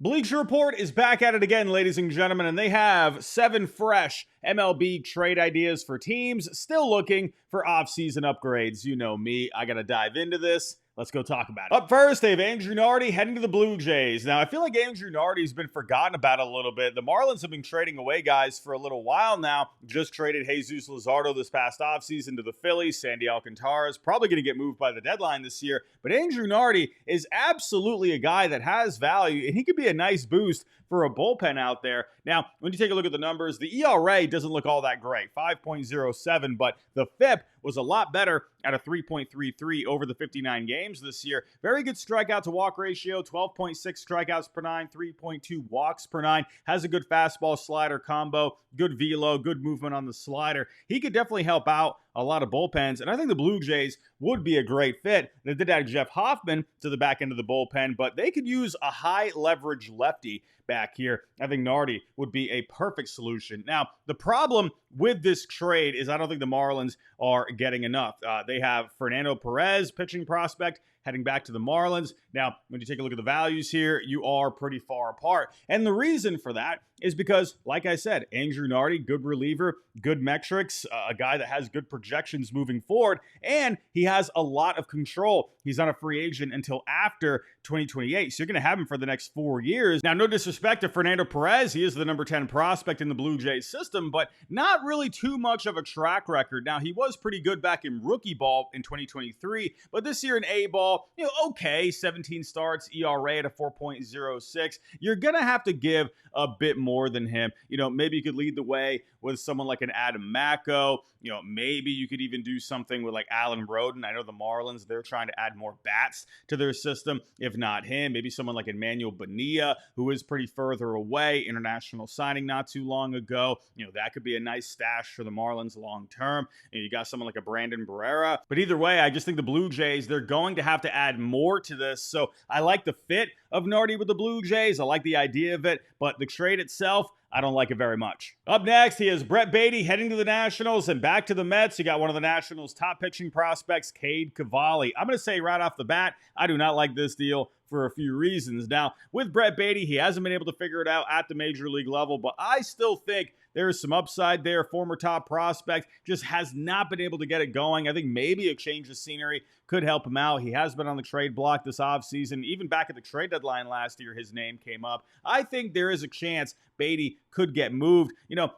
Bleacher Report is back at it again, ladies and gentlemen, and they have 7 fresh MLB trade ideas for teams still looking for offseason upgrades. You know me, I got to dive into this. Let's go talk about it. Up first, they have Andrew Nardi heading to the Blue Jays. Now, I feel like Andrew Nardi's been forgotten about a little bit. The Marlins have been trading away guys for a little while now. Just traded Jesus Luzardo this past offseason to the Phillies. Sandy Alcantara is probably going to get moved by the deadline this year. But Andrew Nardi is absolutely a guy that has value, and he could be a nice boost for a bullpen out there. Now, when you take a look at the numbers, the ERA doesn't look all that great, 5.07, but the FIP was a lot better at a 3.33 over the 59 games this year. Very good strikeout to walk ratio, 12.6 strikeouts per 9, 3.2 walks per 9. Has a good fastball slider combo, good velo, good movement on the slider. He could definitely help out a lot of bullpens, and I think the Blue Jays would be a great fit. They did add Jeff Hoffman to the back end of the bullpen, but they could use a high leverage lefty back here. I think Nardi would be a perfect solution. Now, the problem with this trade is I don't think the Marlins are getting enough. They have Fernando Perez, pitching prospect, heading back to the Marlins. Now, when you take a look at the values here, you are pretty far apart. And the reason for that is because, like I said, Andrew Nardi, good reliever, good metrics, a guy that has good projections moving forward, and he has a lot of control. He's not a free agent until after 2028, so you're going to have him for the next 4 years. Now, no disrespect to Fernando Perez. He is the number 10 prospect in the Blue Jays system, but not really too much of a track record. Now, he was pretty good back in rookie ball in 2023, but this year in A ball, okay, 17 starts, ERA at a 4.06. You're going to have to give a bit more than him. Maybe you could lead the way with someone like an Adam Macko. Maybe you could even do something with like Alan Roden. I know the Marlins, they're trying to add more bats to their system. If not him, maybe someone like Emmanuel Bonilla, who is pretty further away. International signing not too long ago. That could be a nice stash for the Marlins long term. You got someone like a Brandon Barrera. But either way, I just think the Blue Jays, they're going to have to add more to this. So I like the fit of Nardi with the Blue Jays. I like the idea of it, but the trade itself, I don't like it very much. Up next, he has Brett Baty heading to the Nationals and back to the Mets. You got one of the Nationals' top pitching prospects, Cade Cavalli. I'm going to say right off the bat, I do not like this deal for a few reasons. Now, with Brett Baty, he hasn't been able to figure it out at the major league level, but I still think there is some upside there. Former top prospect, just has not been able to get it going. I think maybe a change of scenery could help him out. He has been on the trade block this offseason. Even back at the trade deadline last year, his name came up. I think there is a chance Baty could get moved,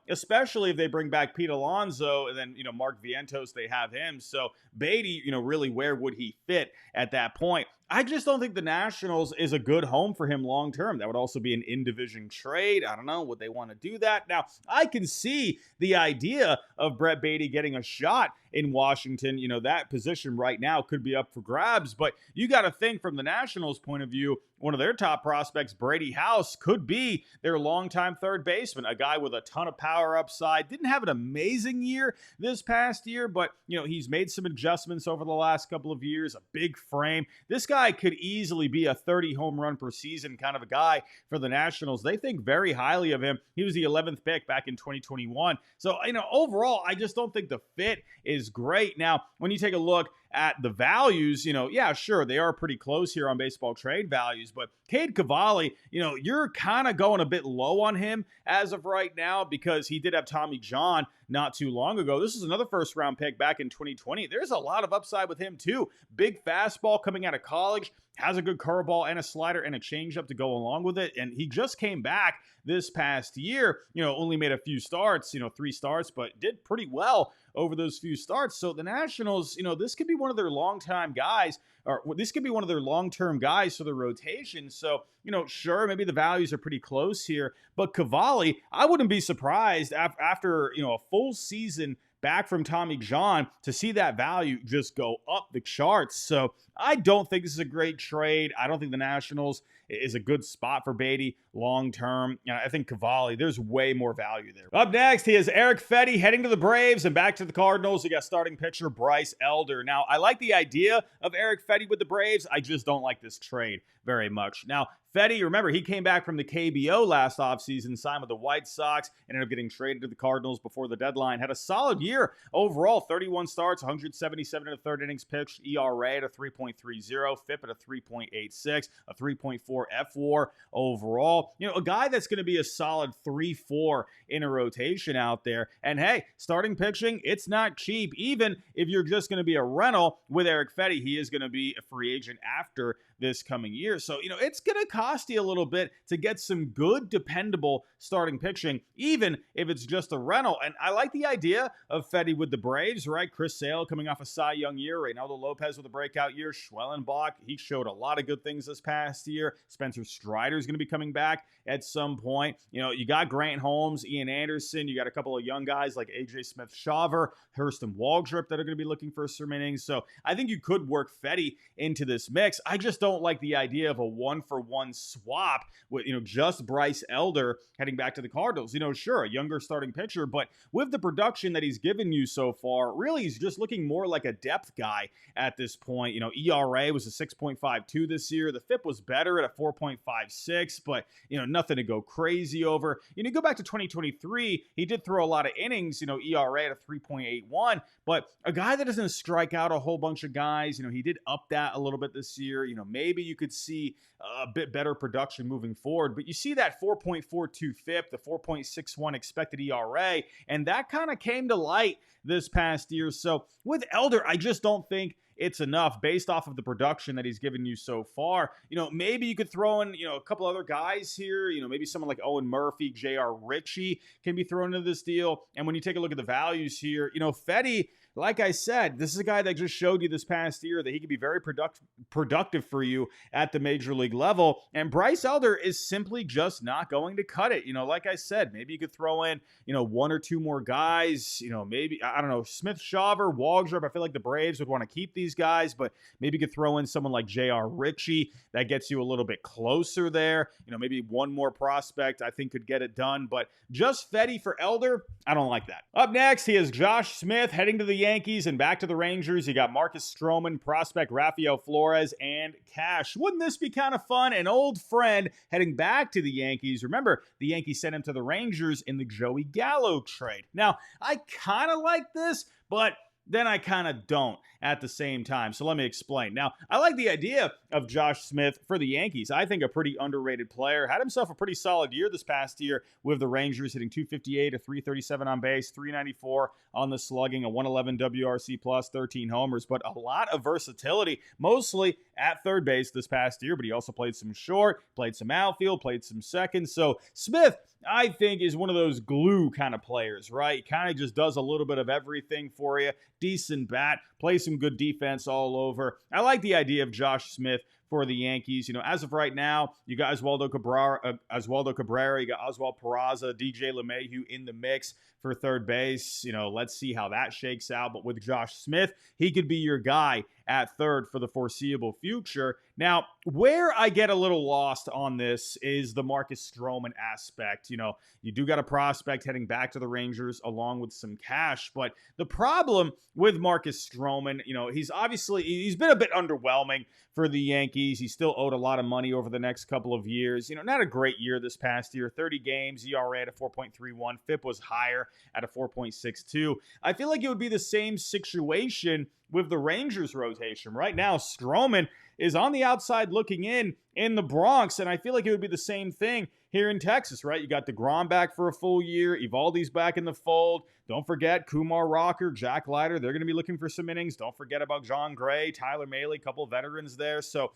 especially if they bring back Pete Alonso and then, Mark Vientos, they have him. So Baty, really, where would he fit at that point? I just don't think the Nationals is a good home for him long term. That would also be an in-division trade. I don't know, would they want to do that? Now, I can see the idea of Brett Baty getting a shot in Washington. That position right now could be up for grabs, but you got to think from the Nationals' point of view, one of their top prospects, Brady House, could be their longtime third baseman, a guy with a ton of power upside. Didn't have an amazing year this past year, but, he's made some adjustments over the last couple of years, a big frame. This guy could easily be a 30 home run per season kind of a guy for the Nationals. They think very highly of him. He was the 11th pick back in 2021. So, overall, I just don't think the fit is great. Now, when you take a look at the values, yeah, sure, they are pretty close here on baseball trade values, but Cade Cavalli, you're kind of going a bit low on him as of right now because he did have Tommy John not too long ago. This is another first round pick back in 2020. There's a lot of upside with him too. Big fastball coming out of college, has a good curveball and a slider and a changeup to go along with it. And he just came back this past year, only made a few starts, 3 starts, but did pretty well over those few starts. So the Nationals, this could be one of their long-time guys, or this could be one of their long-term guys for the rotation. So, sure, maybe the values are pretty close here, but Cavalli, I wouldn't be surprised after, a full season back from Tommy John to see that value just go up the charts. So I don't think this is a great trade. I don't think the Nationals is a good spot for Baty long term. I think Cavalli, there's way more value there. Up next, he has Erick Fedde heading to the Braves and back to the Cardinals. You got starting pitcher Bryce Elder. Now, I like the idea of Erick Fedde with the Braves. I just don't like this trade very much. Now, Fedde, remember, he came back from the KBO last offseason, signed with the White Sox, ended up getting traded to the Cardinals before the deadline. Had a solid year overall, 31 starts, 177 in the third innings pitched, ERA at a 3.30, FIP at a 3.86, a 3.4 more F-WAR overall. A guy that's going to be a solid 3-4 in a rotation out there. And hey, starting pitching, it's not cheap. Even if you're just going to be a rental with Erick Fedde, he is going to be a free agent after this coming year. So, it's going to cost you a little bit to get some good, dependable starting pitching, even if it's just a rental. And I like the idea of Fedde with the Braves, right? Chris Sale coming off a Cy Young year, Reynaldo Lopez with a breakout year, Schwellenbach, he showed a lot of good things this past year. Spencer Strider is going to be coming back at some point. You got Grant Holmes, Ian Anderson, you got a couple of young guys like AJ Smith-Shawver, Hurston Waldrop that are going to be looking for some innings. So I think you could work Fedde into this mix. I just don't like the idea of a one-for-one swap with, just Bryce Elder heading back to the Cardinals. Sure, a younger starting pitcher, but with the production that he's given you so far, really he's just looking more like a depth guy at this point. ERA was a 6.52 this year. The FIP was better at a 4.56, but, nothing to go crazy over. Go back to 2023, he did throw a lot of innings, ERA at a 3.81, but a guy that doesn't strike out a whole bunch of guys, he did up that a little bit this year. Maybe you could see a bit better production moving forward, but you see that 4.42 FIP, the 4.61 expected ERA, and that kind of came to light this past year. So with Elder, I just don't think it's enough based off of the production that he's given you so far. Maybe you could throw in, a couple other guys here, maybe someone like Owen Murphy, J.R. Ritchie can be thrown into this deal. And when you take a look at the values here, Fedde, like I said, this is a guy that just showed you this past year that he could be very productive for you at the major league level. And Bryce Elder is simply just not going to cut it. Like I said, maybe you could throw in, one or two more guys, maybe, I don't know, Smith-Shawver, Waldrop. I feel like the Braves would want to keep these guys, but maybe you could throw in someone like J.R. Ritchie. That gets you a little bit closer there. Maybe one more prospect I think could get it done, but just Fedde for Elder, I don't like that. Up next, he has Josh Smith heading to the Yankees and back to the Rangers. You got Marcus Stroman, prospect Rafael Flores, and cash. Wouldn't this be kind of fun? An old friend heading back to the Yankees. Remember, the Yankees sent him to the Rangers in the Joey Gallo trade. Now, I kind of like this, but then I kind of don't at the same time. So let me explain. Now, I like the idea of Josh Smith for the Yankees. I think a pretty underrated player. Had himself a pretty solid year this past year with the Rangers, hitting 258, a 337 on base, 394 on the slugging, a 111 WRC plus, 13 homers, but a lot of versatility, mostly at third base this past year, but he also played some short, played some outfield, played some second. So Smith, I think, is one of those glue kind of players, right? He kind of just does a little bit of everything for you. Decent bat, plays some good defense all over. I like the idea of Josh Smith for the Yankees. As of right now, you got Oswaldo Cabrera, you got Oswald Peraza, DJ LeMahieu in the mix for third base. Let's see how that shakes out. But with Josh Smith, he could be your guy at third for the foreseeable future. Now, where I get a little lost on this is the Marcus Stroman aspect. You do got a prospect heading back to the Rangers along with some cash, but the problem with Marcus Stroman, he's been a bit underwhelming for the Yankees. He's still owed a lot of money over the next couple of years. Not a great year this past year. 30 games, ERA at a 4.31. FIP was higher at a 4.62. I feel like it would be the same situation with the Rangers rotation. Right now, Stroman is on the outside looking in the Bronx, and I feel like it would be the same thing here in Texas, right? You got DeGrom back for a full year. Evaldi's back in the fold. Don't forget Kumar Rocker, Jack Leiter. They're going to be looking for some innings. Don't forget about John Gray, Tyler Mahle, a couple of veterans there. So,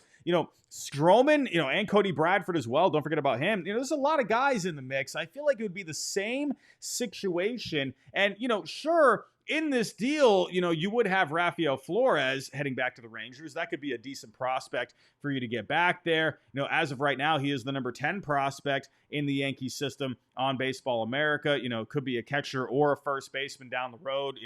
Stroman, and Cody Bradford as well. Don't forget about him. There's a lot of guys in the mix. I feel like it would be the same situation. And, sure, in this deal, you would have Rafael Flores heading back to the Rangers. That could be a decent prospect for you to get back there. As of right now, he is the number 10 prospect in the Yankee system on Baseball America. Could be a catcher or a first baseman down the road.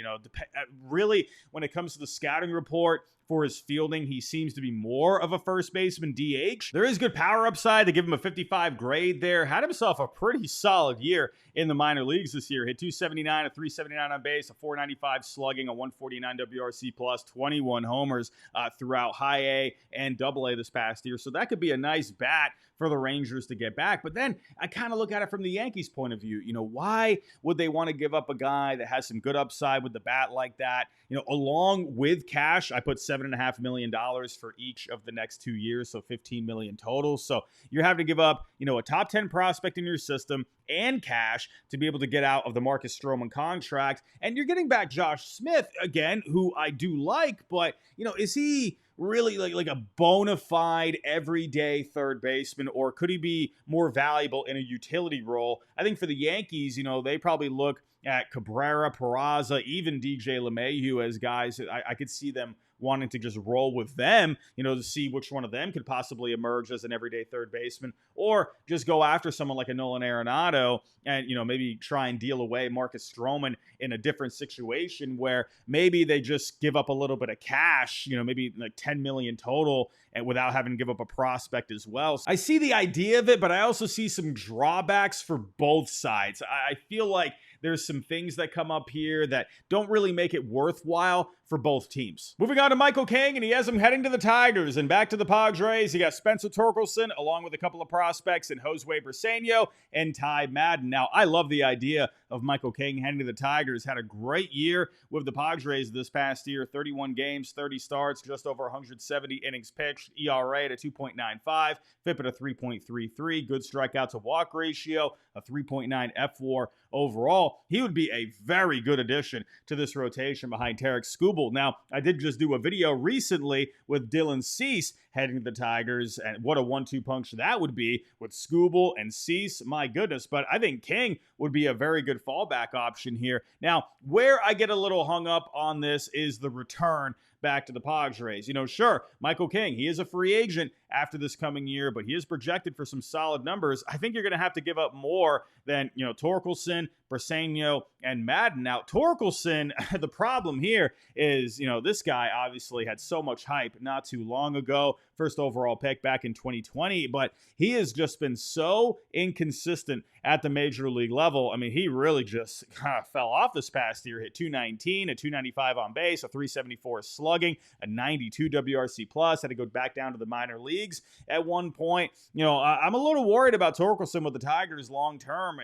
Really, when it comes to the scouting report for his fielding, he seems to be more of a first baseman DH. There is good power upside to give him a 55 grade there. Had himself a pretty solid year in the minor leagues this year. Hit 279, a 379 on base, a 495 slugging, a 149 WRC plus, 21 homers throughout high A and double A this past year. So that could be a nice bat for the Rangers to get back. But then I kind of look at it from the Yankees' point of view. Why would they want to give up a guy that has some good upside with the bat like that? Along with cash, I put $7 $7.5 million for each of the next 2 years, so $15 million total. So you're having to give up, a top 10 prospect in your system and cash to be able to get out of the Marcus Stroman contract. And you're getting back Josh Smith again, who I do like, but, is he really like a bona fide everyday third baseman, or could he be more valuable in a utility role? I think for the Yankees, they probably look at Cabrera, Peraza, even DJ LeMahieu as guys I could see them wanting to just roll with them, to see which one of them could possibly emerge as an everyday third baseman, or just go after someone like a Nolan Arenado and, maybe try and deal away Marcus Stroman in a different situation where maybe they just give up a little bit of cash, maybe like $10 million total, and without having to give up a prospect as well. So I see the idea of it, but I also see some drawbacks for both sides. I feel like there's some things that come up here that don't really make it worthwhile for both teams. Moving on to Michael King, and he has him heading to the Tigers. And back to the Padres, you got Spencer Torkelson along with a couple of prospects in Josue Briseño and Ty Madden. Now, I love the idea of Michael King heading to the Tigers. Had a great year with the Padres this past year. 31 games, 30 starts, just over 170 innings pitched, ERA at a 2.95, FIP at a 3.33, good strikeout to walk ratio, a 3.9 FWAR overall. He would be a very good addition to this rotation behind Erick. Now, I did just do a video recently with Dylan Cease heading to the Tigers, and what a 1-2 punch that would be with Skubal and Cease. My goodness, but I think King would be a very good fallback option here. Now, where I get a little hung up on this is the return back to the Padres. Sure, Michael King, he is a free agent after this coming year, but he is projected for some solid numbers. I think you're going to have to give up more than, Torkelson, Briseño, and Madden. Now, Torkelson, the problem here is, this guy obviously had so much hype not too long ago, first overall pick back in 2020, but he has just been so inconsistent at the major league level. I mean, he really just kind of fell off this past year, hit 219, a 295 on base, a 374 slugging, a 92 WRC plus, had to go back down to the minor leagues at one point. I'm a little worried about Torkelson with the Tigers long term.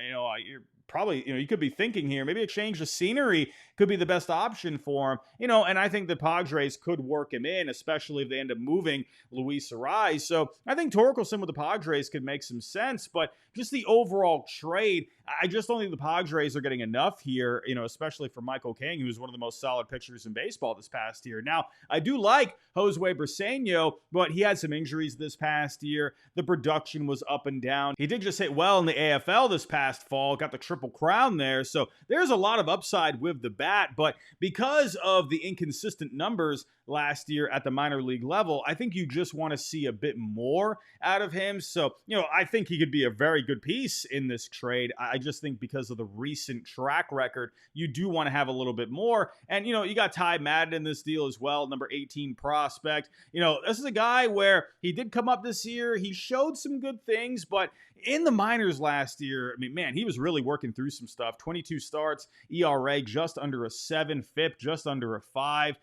You're probably, you could be thinking here, maybe a change of scenery could be the best option for him, and I think the Padres could work him in, especially if they end up moving Luis Arraez. So I think Torkelson with the Padres could make some sense, but just the overall trade, I just don't think the Padres are getting enough here, especially for Michael King, who's one of the most solid pitchers in baseball this past year. Now, I do like Josue Briseño, but he had some injuries this past year. The production was up and down. He did just hit well in the AFL this past fall, got the Triple Crown there. So there's a lot of upside with the bat, but because of the inconsistent numbers last year at the minor league level, I think you just want to see a bit more out of him. So, I think he could be a very good piece in this trade. I just think because of the recent track record, you do want to have a little bit more. And, you got Ty Madden in this deal as well, number 18 prospect. This is a guy where he did come up this year. He showed some good things, but in the minors last year, I mean, man, he was really working through some stuff. 22 starts, ERA just under a 7, FIP just under a 5.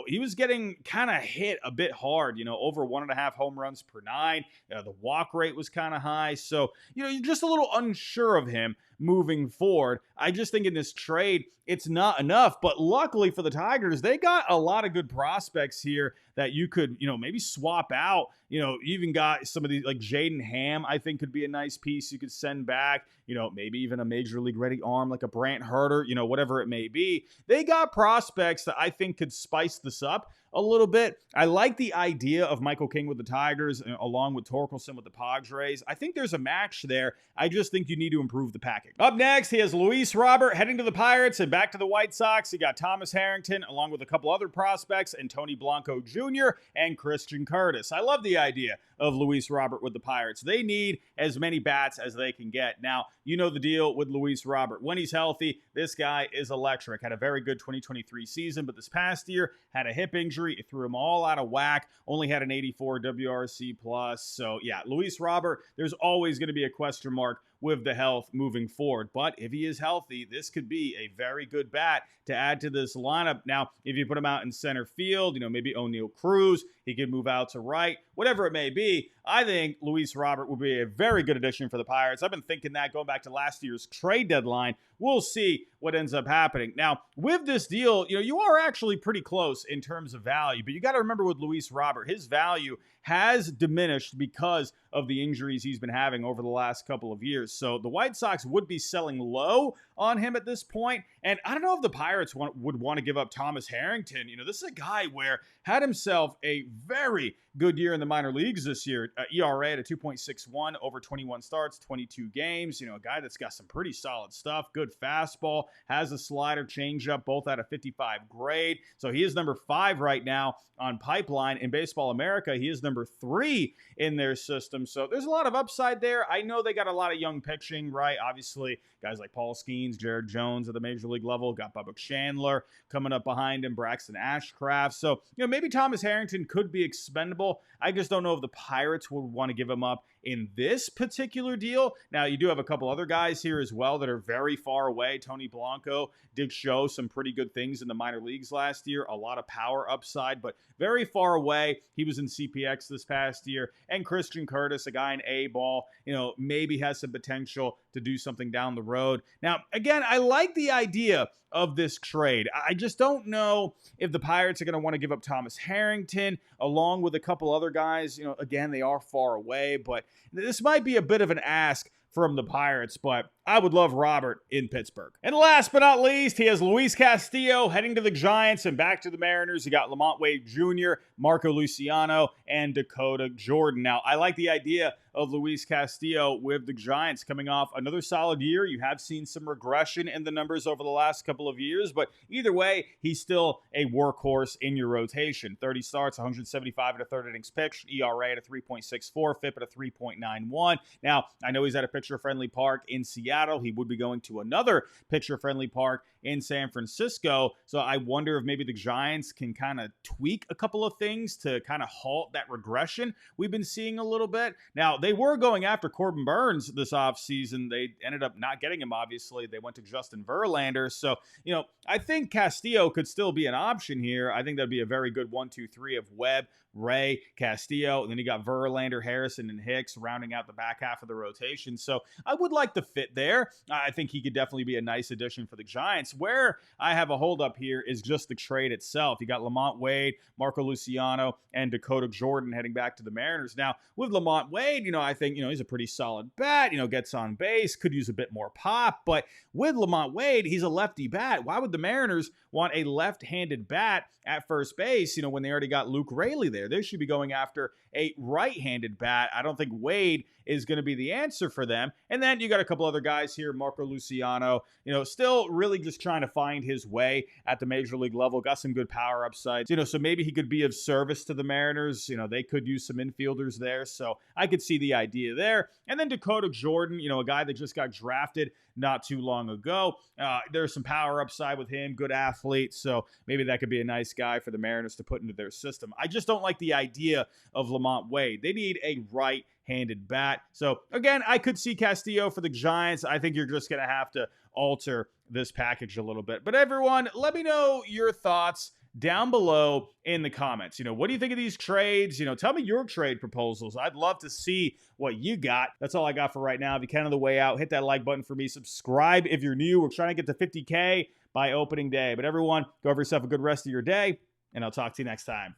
He was getting kind of hit a bit hard, over 1.5 home runs per 9. The walk rate was kind of high. So, you're just a little unsure of him moving forward. I just think in this trade, it's not enough. But luckily for the Tigers, they got a lot of good prospects here that you could, maybe swap out. You even got some of these, like Jaden Ham, I think could be a nice piece you could send back. Maybe even a major league ready arm like a Brant Herter, whatever it may be. They got prospects that I think could spice this up a little bit. I like the idea of Michael King with the Tigers along with Torkelson with the Padres. I think there's a match there. I just think you need to improve the package. Up next, he has Luis Robert heading to the Pirates and back to the White Sox. He got Thomas Harrington along with a couple other prospects and Tony Blanco Jr. and Christian Curtis. I love the idea of Luis Robert with the Pirates. They need as many bats as they can get. Now, the deal with Luis Robert. When he's healthy, this guy is electric. Had a very good 2023 season, but this past year had a hip injury. It threw him all out of whack. Only had an 84 WRC plus. So yeah, Luis Robert, there's always going to be a question mark with the health moving forward. But if he is healthy, this could be a very good bat to add to this lineup. Now, if you put him out in center field, maybe O'Neal Cruz, he could move out to right, whatever it may be. I think Luis Robert would be a very good addition for the Pirates. I've been thinking that going back to last year's trade deadline. We'll see what ends up happening. Now, with this deal, you are actually pretty close in terms of value, but you got to remember with Luis Robert, his value has diminished because of the injuries he's been having over the last couple of years. So the White Sox would be selling low on him at this point. And I don't know if the Pirates would want to give up Thomas Harrington. This is a guy where had himself a very good year in the minor leagues this year. ERA at a 2.61 over 21 starts, 22 games. A guy that's got some pretty solid stuff. Good fastball, has a slider, changeup, both at a 55 grade. So he is number 5 right now on Pipeline. In Baseball America, he is number 3 in their system. So there's a lot of upside there. I know they got a lot of young pitching, right? Obviously, guys like Paul Skeens, Jared Jones at the major league level, got Bubba Chandler coming up behind him, Braxton Ashcraft. So, maybe Thomas Harrington could be expendable. I just don't know if the Pirates would want to give him up in this particular deal. Now, you do have a couple other guys here as well that are very far away. Tony Blanco did show some pretty good things in the minor leagues last year, a lot of power upside, but very far away. He was in CPX this past year. And Christian Curtis, a guy in A-ball, maybe has some potential to do something down the road. Now, again, I like the idea of this trade. I just don't know if the Pirates are going to want to give up Thomas Harrington along with a couple other guys. Again, they are far away, but this might be a bit of an ask from the Pirates, but I would love Robert in Pittsburgh. And last but not least, he has Luis Castillo heading to the Giants and back to the Mariners. You got Lamont Wade Jr., Marco Luciano, and Dakota Jordan. Now, I like the idea of Luis Castillo with the Giants coming off another solid year. You have seen some regression in the numbers over the last couple of years, but either way, he's still a workhorse in your rotation. 30 starts, 175 and a third innings pitched, ERA at a 3.64, FIP at a 3.91. Now, I know he's at a pitcher-friendly park in Seattle. He would be going to another pitcher-friendly park in San Francisco. So I wonder if maybe the Giants can kind of tweak a couple of things to kind of halt that regression we've been seeing a little bit. Now, they were going after Corbin Burns this offseason. They ended up not getting him, obviously. They went to Justin Verlander. So, I think Castillo could still be an option here. I think that'd be a very good 1-2-3 of Webb, Ray, Castillo, and then you got Verlander, Harrison, and Hicks rounding out the back half of the rotation. So I would like the fit there. I think he could definitely be a nice addition for the Giants. Where I have a holdup here is just the trade itself. You got Lamont Wade, Marco Luciano, and Dakota Jordan heading back to the Mariners. Now, with Lamont Wade, I think, he's a pretty solid bat, gets on base, could use a bit more pop. But with Lamont Wade, he's a lefty bat. Why would the Mariners want a left-handed bat at first base, when they already got Luke Raley there? They should be going after a right-handed bat. I don't think Wade is going to be the answer for them. And then you got a couple other guys here, Marco Luciano, still really just trying to find his way at the major league level. Got some good power upsides, so maybe he could be of service to the Mariners. They could use some infielders there. So I could see the idea there. And then Dakota Jordan, a guy that just got drafted not too long ago. There's some power upside with him, good athlete. So maybe that could be a nice guy for the Mariners to put into their system. I just don't like the idea of Lamont Wade. They need a right-handed bat. So again, I could see Castillo for the Giants. I think you're just going to have to alter this package a little bit. But everyone, let me know your thoughts down below in the comments. What do you think of these trades? Tell me your trade proposals. I'd love to see what you got. That's all I got for right now. If you can on the way out, hit that like button for me. Subscribe if you're new. We're trying to get to 50K by opening day. But everyone, go have yourself a good rest of your day, and I'll talk to you next time.